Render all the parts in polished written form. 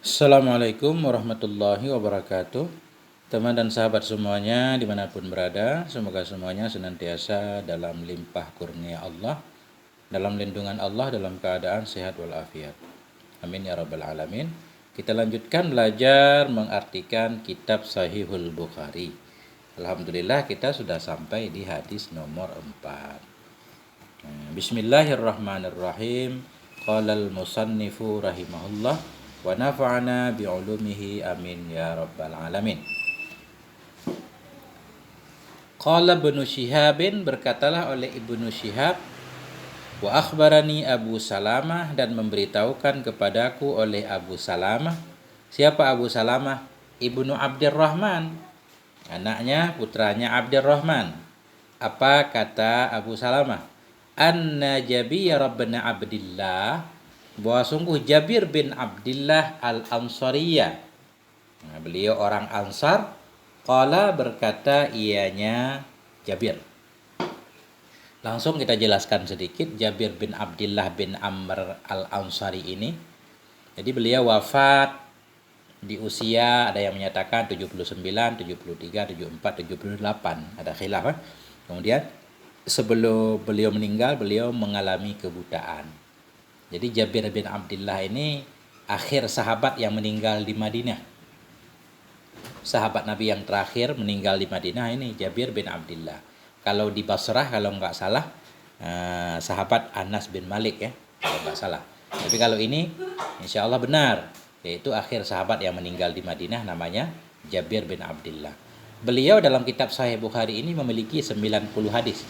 Assalamualaikum warahmatullahi wabarakatuh. Teman dan sahabat semuanya dimanapun berada, semoga semuanya senantiasa dalam limpah kurnia Allah, dalam lindungan Allah, dalam keadaan sehat walafiat. Amin ya rabbal alamin. Kita lanjutkan belajar mengartikan kitab Sahihul Bukhari. Alhamdulillah kita sudah sampai di hadis nomor 4. Bismillahirrahmanirrahim. Qalal musannifu rahimahullah wa nafa'ana bi'ulumihi amin ya rabbal alamin. Qala Ibnu Syihabin, berkatalah oleh Ibnu Syihab, wa akhbarani Abu Salamah, dan memberitahukan kepadaku oleh Abu Salamah. Siapa Abu Salamah? Ibnu Abdurrahman, anaknya, putranya Abdurrahman. Apa kata Abu Salamah? Anna Jabir bin Abdillah, bahwa sungguh Jabir bin Abdillah al-Ansariyah, beliau orang Ansar. Qala, berkata ianya Jabir. Langsung kita jelaskan sedikit Jabir bin Abdillah bin Amr al-Ansari ini. Jadi beliau wafat di usia, ada yang menyatakan 79, 73, 74, 78, ada khilaf. Kemudian sebelum beliau meninggal, beliau mengalami kebutaan. Jadi Jabir bin Abdillah ini akhir sahabat yang meninggal di Madinah. Sahabat Nabi yang terakhir meninggal di Madinah ini Jabir bin Abdillah. Kalau di Basrah, kalau nggak salah, sahabat Anas bin Malik ya, kalau nggak salah. Tapi kalau ini insya Allah benar, yaitu akhir sahabat yang meninggal di Madinah, namanya Jabir bin Abdillah. Beliau dalam kitab Sahih Bukhari ini memiliki 90 hadis.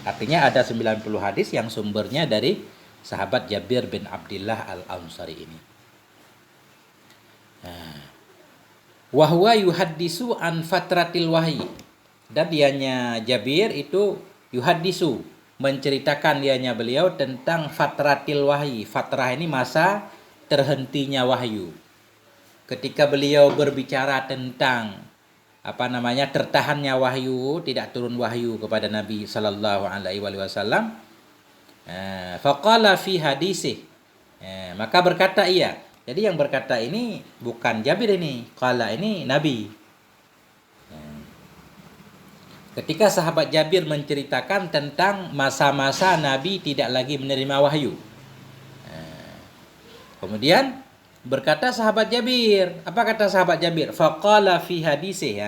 Artinya ada 90 hadis yang sumbernya dari sahabat Jabir bin Abdillah al-Ansari ini. Wahwa yuhaddisu an fatratil wahyi, dan dianya Jabir itu yuhaddisu, menceritakan dianya beliau tentang fatratil wahyi. Fatrah ini masa terhentinya wahyu. Ketika beliau berbicara tentang tertahannya wahyu, tidak turun wahyu kepada Nabi sallallahu alaihi wasallam. Faqala fi hadisih, maka berkata ia. Jadi yang berkata ini bukan Jabir, ini qala ini Nabi. Ketika sahabat Jabir menceritakan tentang masa-masa Nabi tidak lagi menerima wahyu, kemudian berkata sahabat Jabir, apa kata sahabat Jabir? Faqala fi hadisih,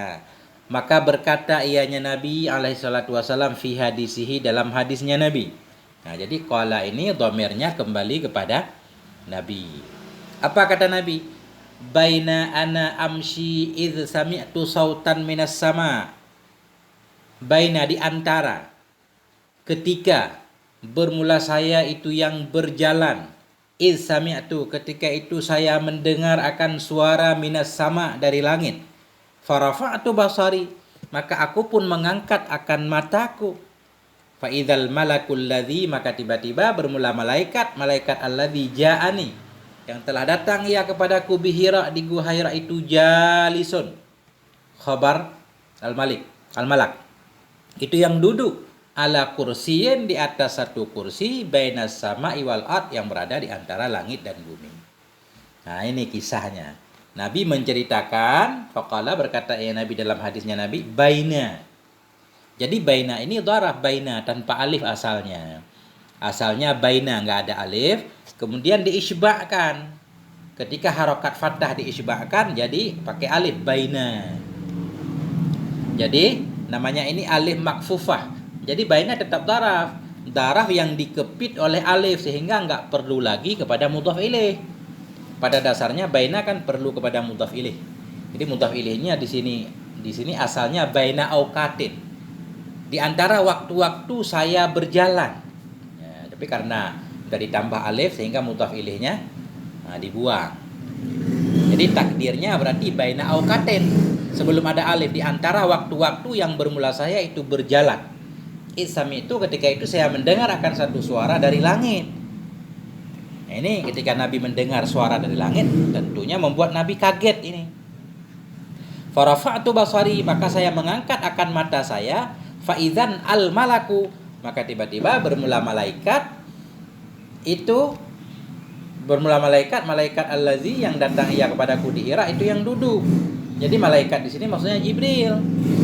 maka berkata ianya Nabi alaihi salatu wasallam fi hadisihi, dalam hadisnya Nabi. Jadi qala ini dhamirnya kembali kepada Nabi. Apa kata Nabi? Baina ana amshi idh sami'tu sautan minas sama. Baina, di antara, ketika bermula saya itu yang berjalan, idh sami'tu, ketika itu saya mendengar akan suara minas sama, dari langit. Farafa'tu basari, maka aku pun mengangkat akan mataku. Fa idzal malakul ladzi, maka tiba-tiba bermula malaikat alladzi ja'ani, yang telah datang ia kepadaku, bihira, di gua Hira itu, jalisun, khabar al-malak, itu yang duduk, ala kursiyin, di atas satu kursi, bainas sama'i wal ard, yang berada di antara langit dan bumi. Nah, ini kisahnya. Nabi menceritakan, faqala, berkata ya Nabi dalam hadisnya Nabi, baina. Jadi baina ini dharaf, baina tanpa alif asalnya. Asalnya baina, nggak ada alif, kemudian diisba'kan. Ketika harokat fathah diisba'kan, jadi pakai alif, baina. Jadi namanya ini alif makfufah. Jadi baina tetap dharaf, dharaf yang dikepit oleh alif, sehingga nggak perlu lagi kepada mudhaf ilaih. Pada dasarnya baina kan perlu kepada mudhaf ilaih. Jadi mudhaf ilaihnya di sini asalnya baina auqatin, di antara waktu-waktu saya berjalan. Tapi karena sudah ditambah alif sehingga mudhaf ilaihnya dibuang. Jadi takdirnya berarti baina auqatin, sebelum ada alif, di antara waktu-waktu yang bermula saya itu berjalan. Isam itu ketika itu saya mendengar akan satu suara dari langit. Nah, ini ketika Nabi mendengar suara dari langit, tentunya membuat Nabi kaget ini. Farafa'tu basari, maka saya mengangkat akan mata saya, fa'idzan al malaku, maka tiba-tiba bermula malaikat itu Bermula malaikat, malaikat allazi yang datang ia kepadaku di Hira itu yang duduk. Jadi malaikat di sini maksudnya Jibril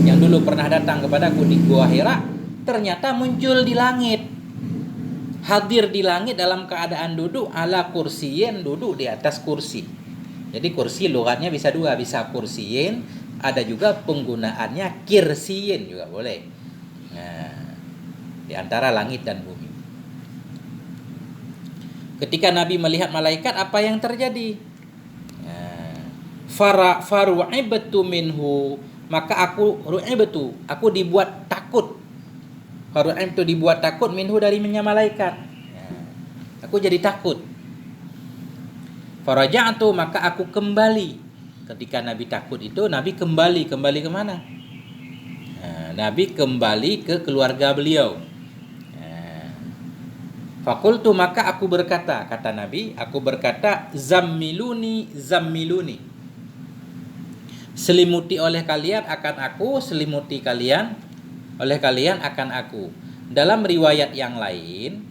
yang dulu pernah datang kepadaku di Gua Hira, ternyata muncul di langit. Hadir di langit dalam keadaan duduk ala kursiyin, duduk di atas kursi. Jadi kursi logatnya bisa dua, bisa kursiyin, ada juga penggunaannya kirsiyin juga boleh. Nah, di antara langit dan bumi. Ketika Nabi melihat malaikat, apa yang terjadi? Faru'ibtu minhu, maka aku dibuat takut. Faru'ibtu dibuat takut minhu dari malaikat. Aku jadi takut. Faraja'tu, maka aku kembali. Ketika Nabi takut itu, Nabi kembali kemana? Nabi kembali ke keluarga beliau. Fakultu, maka aku berkata, kata Nabi, aku berkata, zammiluni, selimuti oleh kalian akan aku, selimuti kalian oleh kalian akan aku. Dalam riwayat yang lain,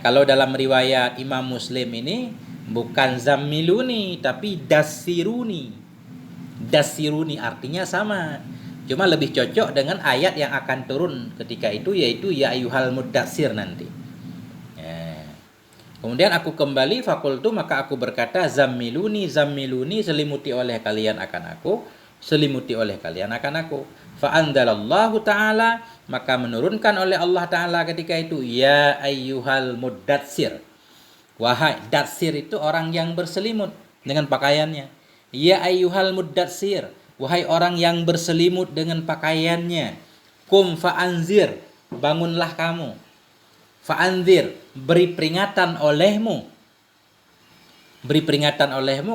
kalau dalam riwayat Imam Muslim ini bukan zammiluni tapi dasiruni. Dasiruni artinya sama, cuma lebih cocok dengan ayat yang akan turun ketika itu, yaitu ya ayyuhal muddatsir nanti. Kemudian aku kembali, fakultu, maka aku berkata, zammiluni, selimuti oleh kalian akan aku, selimuti oleh kalian akan aku. Fa'andalallahu ta'ala, maka menurunkan oleh Allah ta'ala ketika itu, ya ayyuhal muddatsir. Wahai, datsir itu orang yang berselimut dengan pakaiannya. Ya ayyuhal muddatsir, wahai orang yang berselimut dengan pakaiannya. Kum fa'anzir, bangunlah kamu. Fa'anzir, beri peringatan olehmu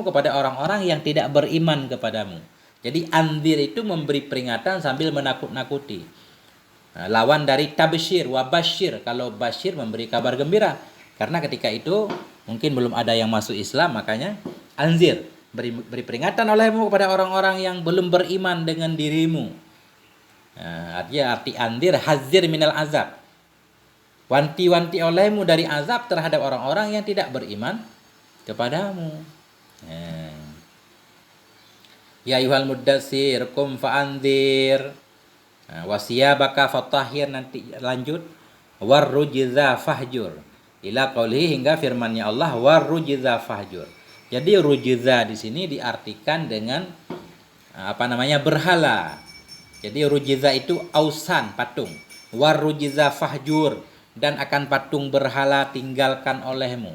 kepada orang-orang yang tidak beriman kepadamu. Jadi anzir itu memberi peringatan sambil menakut-nakuti. Lawan dari tabsyir wa basyir. Kalau basyir memberi kabar gembira. Karena ketika itu mungkin belum ada yang masuk Islam, makanya anzir, beri peringatan olehmu kepada orang-orang yang belum beriman dengan dirimu. Arti anzir, hazir minal azab. Wanti-wanti olehmu dari azab terhadap orang-orang yang tidak beriman kepadamu. Ya ayyuhal muddatsir qum fa'anzir. Wasiyabaka fatahhir, nanti lanjut. Warrujza fahjur. Ila qaulihi, hingga firman-Nya Allah warrujza fahjur. Jadi rujza di sini diartikan dengan berhala. Jadi rujza itu ausan, patung. Warrujza fahjur, dan akan patung berhala tinggalkan olehmu.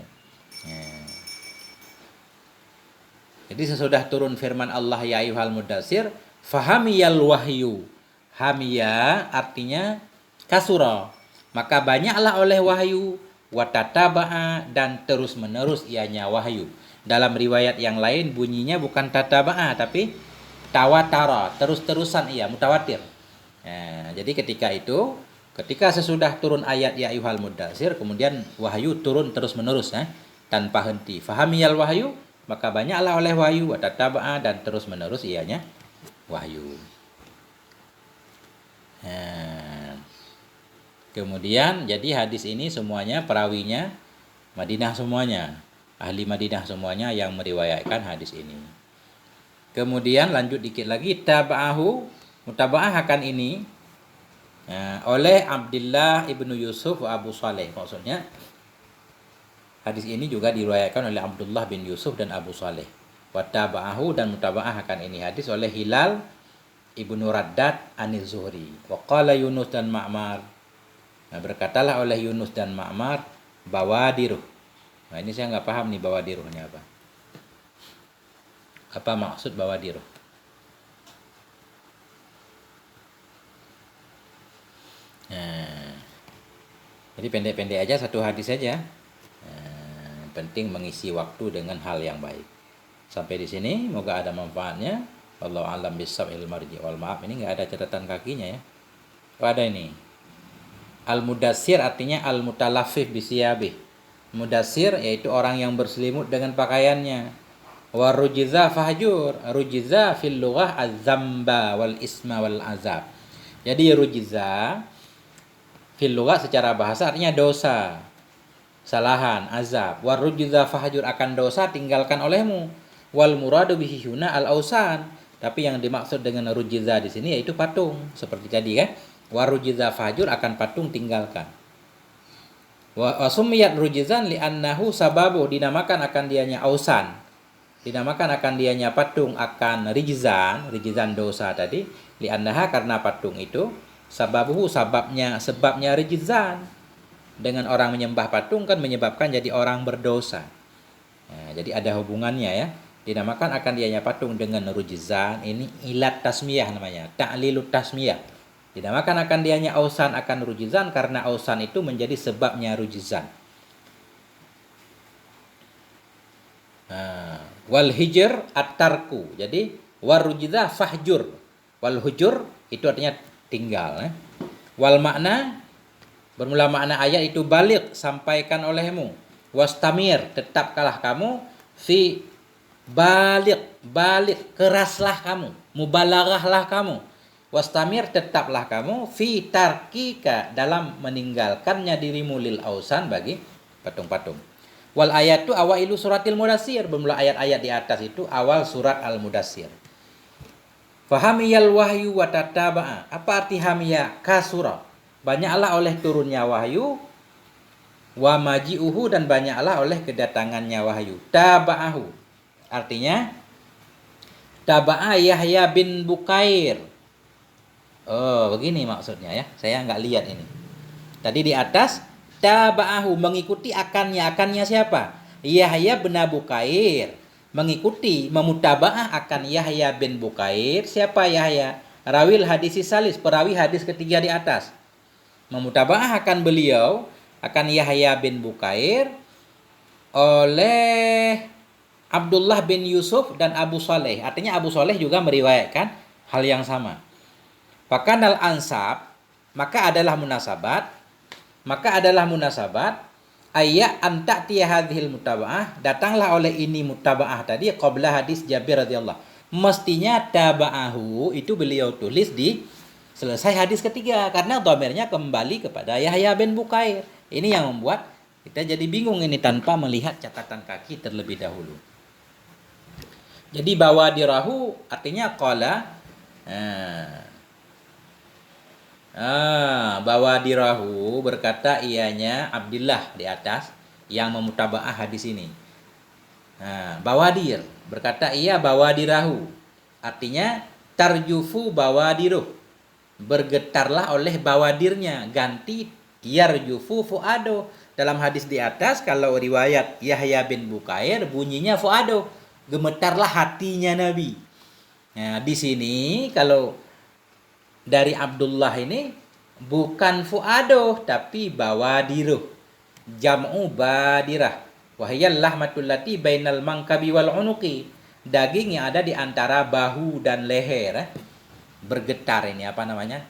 Jadi sesudah turun firman Allah ya ayyuhal muddatsir, fahamiyal wahyu. Hamiya artinya kasura, maka banyaklah oleh wahyu, watataba'a, dan terus menerus ianya wahyu. Dalam riwayat yang lain bunyinya bukan tataba'a tapi tawatara, terus-terusan ia, mutawatir. Jadi ketika sesudah turun ayat ya ayyuhal muddatsir, kemudian wahyu turun terus-menerus tanpa henti. Fahamiyal wahyu, maka banyaklah oleh wahyu, watataba'a, dan terus-menerus ianya wahyu. Kemudian jadi hadis ini semuanya perawinya Madinah semuanya, ahli Madinah semuanya yang meriwayatkan hadis ini. Kemudian lanjut dikit lagi, mutaba'ah akan ini oleh Abdullah ibnu Yusuf wa Abu Saleh. Maksudnya hadis ini juga diriwayatkan oleh Abdullah bin Yusuf dan Abu Saleh. Wattaba'ahu, dan mutaba'ah akan ini hadis oleh Hilal ibnu Raddad aniz Zuhri. Wa qala Yunus dan Ma'mar. Berkatalah oleh Yunus dan Ma'mar, bawadiruh. Ini saya nggak paham nih bawadiruhnya apa. Apa maksud bawadiruh? Jadi pendek-pendek aja, satu hadis saja. Penting mengisi waktu dengan hal yang baik. Sampai di sini, moga ada manfaatnya. Wallahu a'lam bissawab, marji wal ma'af. Ini nggak ada catatan kakinya ya. Oh, ada ini. Al-mudassir artinya al-mutalaffif bisiyabih. Mudassir yaitu orang yang berselimut dengan pakaiannya. Wa rujza fahjur. Rujza fil lughah az-zamba wal isma wal azab. Jadi rujza fil lughah secara bahasa artinya dosa. kesalahan, azab. Warujza fahjur, akan dosa tinggalkan olehmu. Wal muradu bihi huna al ausan. Tapi yang dimaksud dengan rujza di sini yaitu patung, seperti tadi kan. Warujza fahjur, akan patung tinggalkan. Wa sumiyat rujzan li'annahu sababu, dinamakan akan dianya ausan. Dinamakan akan dianya patung akan rijzan dosa tadi, li'annaha, karena patung itu, sababuhu, sebabnya rijzan. Dengan orang menyembah patung kan menyebabkan jadi orang berdosa. Nah, jadi ada hubungannya ya. Dinamakan akan dianya patung dengan rujzan, ini ilat tasmiyah namanya, ta'lilut tasmiyah. Dinamakan akan dianya ausan akan rujzan karena ausan itu menjadi sebabnya rujzan. Nah, wal hijr at-tarku. Jadi warujza fahjur. Wal hujur itu artinya tinggal ya. Wal makna, bermula makna ayat itu balik, sampaikan olehmu. Wastamir, tetaplah kamu. Fi balik keraslah kamu, mubalaghahlah kamu. Wastamir, tetaplah kamu. Fi tarkika, dalam meninggalkannya dirimu, lil ausan, bagi patung-patung. Wal ayat itu awailu suratil mudassir, bermula ayat-ayat di atas itu awal surat al-mudassir. Fahamiyal wahyu wa tataba'a. Apa arti hamiyah? Kasura, banyaklah oleh turunnya wahyu. Wa maji'uhu, dan banyaklah oleh kedatangannya wahyu. Taba'ahu, artinya taba'a Yahya bin Bukair. Oh, begini maksudnya ya. Saya nggak lihat ini. Tadi di atas taba'ahu, mengikuti akannya siapa? Yahya bin Bukair. Mengikuti, memutaba'ah akan Yahya bin Bukair. Siapa Yahya? Rawil hadis salis, perawi hadis ketiga di atas. Memutaba'ah akan beliau, akan Yahya bin Bukair, oleh Abdullah bin Yusuf dan Abu Saleh. Artinya Abu Saleh juga meriwayatkan hal yang sama. Fakanal ansab, maka adalah munasabat ayat anta'tiya hadhil mutaba'ah, datanglah oleh ini mutaba'ah tadi qabla hadis Jabir radhiyallahu. Mestinya taba'ahu itu beliau tulis di selesai hadis ketiga, karena dhamirnya kembali kepada Yahya bin Bukair. Ini yang membuat kita jadi bingung ini tanpa melihat catatan kaki terlebih dahulu. Jadi bawadirahu artinya qala. Bawadirahu, berkata ianya Abdullah di atas yang memutaba'ah hadis ini. Bawadir, berkata ia bawadirahu, artinya tarjufu bawadiruh, bergetarlah oleh bawadirnya, ganti yarjufu fuado. Dalam hadis di atas kalau riwayat Yahya bin Bukair bunyinya fuado, gemetarlah hatinya Nabi. Nah, di sini kalau dari Abdullah ini bukan fuado tapi bawadiruh, jam'u badirah. Wahiyal lahmatul lati bainal mangkabi wal unuqi, daging yang ada di antara bahu dan leher. Bergetar ini apa namanya?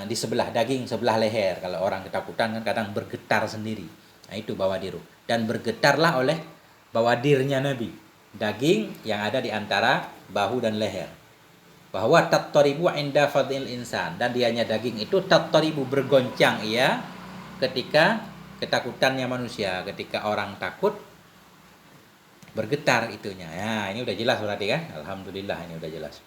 Di sebelah daging, sebelah leher. Kalau orang ketakutan kan kadang bergetar sendiri. Nah, itu bawadiruh. Dan bergetarlah oleh bawadirnya Nabi, daging yang ada di antara bahu dan leher. Bahwa tattaribu inda fadhil insan, dan dianya daging itu tattaribu, bergoncang ia ketika ketakutannya manusia, ketika orang takut bergetar itunya. Ya, ini udah jelas berarti kan? Alhamdulillah, ini udah jelas.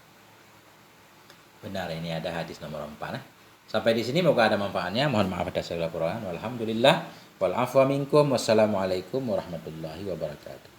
Benar, ini ada hadis nomor 4. Sampai di sini moga ada manfaatnya. Mohon maaf atas segala kekurangan. Walhamdulillah wal afwa minkum. Wassalamualaikum warahmatullahi wabarakatuh.